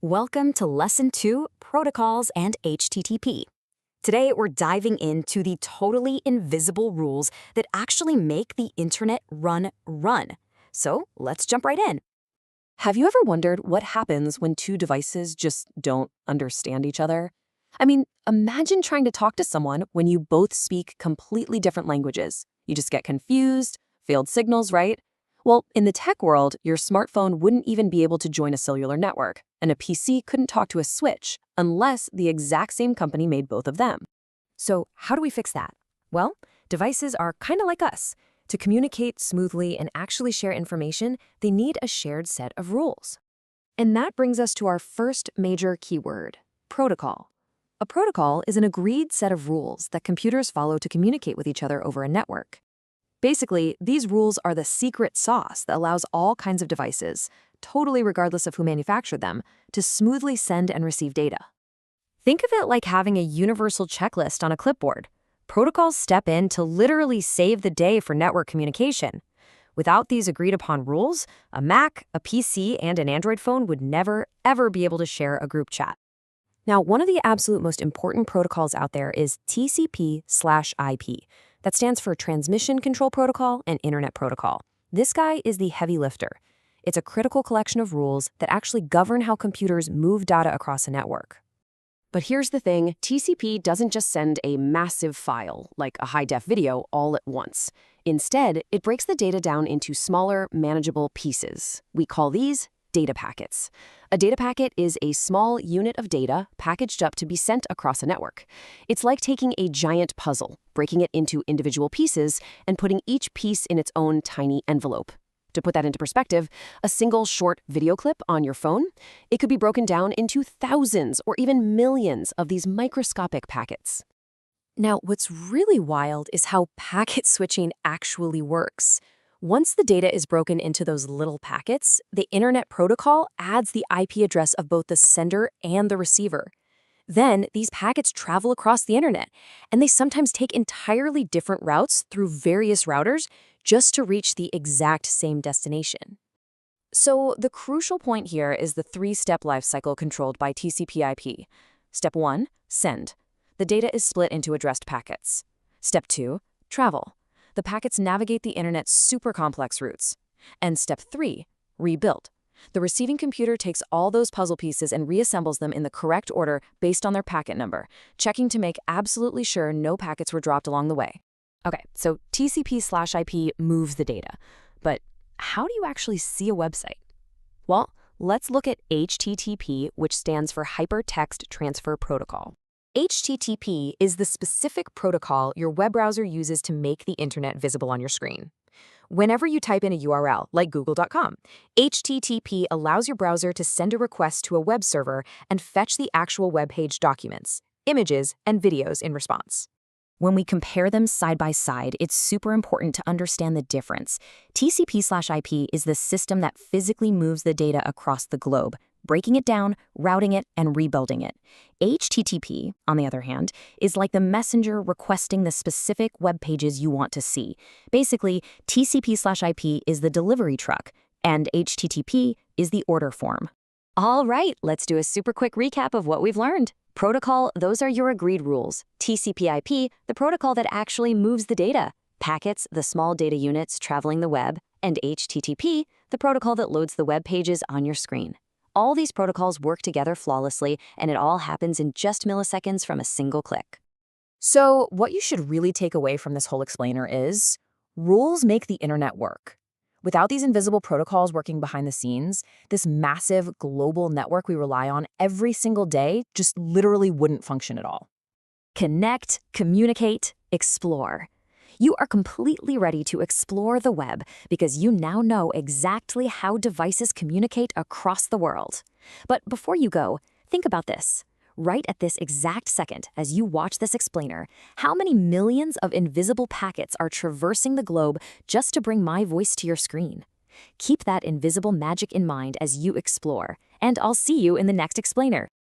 Welcome to Lesson 2, Protocols and HTTP. Today, we're diving into the totally invisible rules that actually make the internet run. So let's jump right in. Have you ever wondered what happens when two devices just don't understand each other? Imagine trying to talk to someone when you both speak completely different languages. You just get confused, failed signals, right? Well, in the tech world, your smartphone wouldn't even be able to join a cellular network, and a PC couldn't talk to a switch unless the exact same company made both of them. So how do we fix that? Well, devices are kind of like us. To communicate smoothly and actually share information, they need a shared set of rules. And that brings us to our first major keyword, protocol. A protocol is an agreed set of rules that computers follow to communicate with each other over a network. Basically, these rules are the secret sauce that allows all kinds of devices, totally regardless of who manufactured them, to smoothly send and receive data. Think of it like having a universal checklist on a clipboard. Protocols step in to literally save the day for network communication. Without these agreed-upon rules, a Mac, a PC, and an Android phone would never, ever be able to share a group chat. Now, one of the absolute most important protocols out there is TCP/IP. That stands for Transmission Control Protocol and Internet Protocol. This guy is the heavy lifter. It's a critical collection of rules that actually govern how computers move data across a network. But here's the thing, TCP doesn't just send a massive file, like a high-def video, all at once. Instead, it breaks the data down into smaller, manageable pieces. We call these data packets. A data packet is a small unit of data packaged up to be sent across a network. It's like taking a giant puzzle, breaking it into individual pieces, and putting each piece in its own tiny envelope. To put that into perspective, a single short video clip on your phone, it could be broken down into thousands or even millions of these microscopic packets. Now, what's really wild is how packet switching actually works. Once the data is broken into those little packets, the Internet Protocol adds the IP address of both the sender and the receiver. Then, these packets travel across the internet, and they sometimes take entirely different routes through various routers just to reach the exact same destination. So, the crucial point here is the three-step lifecycle controlled by TCP/IP. Step 1, send. The data is split into addressed packets. Step 2, travel. The packets navigate the internet's super complex routes. And step 3, rebuild. The receiving computer takes all those puzzle pieces and reassembles them in the correct order based on their packet number, checking to make absolutely sure no packets were dropped along the way. Okay, so TCP/IP moves the data. But how do you actually see a website? Well, let's look at HTTP, which stands for Hypertext Transfer Protocol. HTTP is the specific protocol your web browser uses to make the internet visible on your screen. Whenever you type in a URL, like google.com, HTTP allows your browser to send a request to a web server and fetch the actual web page documents, images, and videos in response. When we compare them side by side, it's super important to understand the difference. TCP/IP is the system that physically moves the data across the globe, breaking it down, routing it, and rebuilding it. HTTP, on the other hand, is like the messenger requesting the specific web pages you want to see. Basically, TCP/IP is the delivery truck, and HTTP is the order form. All right, let's do a super quick recap of what we've learned. Protocol, those are your agreed rules. TCP/IP, the protocol that actually moves the data. Packets, the small data units traveling the web. And HTTP, the protocol that loads the web pages on your screen. All these protocols work together flawlessly, and it all happens in just milliseconds from a single click. So what you should really take away from this whole explainer is, rules make the internet work. Without these invisible protocols working behind the scenes, this massive global network we rely on every single day just literally wouldn't function at all. Connect, communicate, explore. You are completely ready to explore the web because you now know exactly how devices communicate across the world. But before you go, think about this. Right at this exact second, as you watch this explainer, how many millions of invisible packets are traversing the globe just to bring my voice to your screen? Keep that invisible magic in mind as you explore, and I'll see you in the next explainer.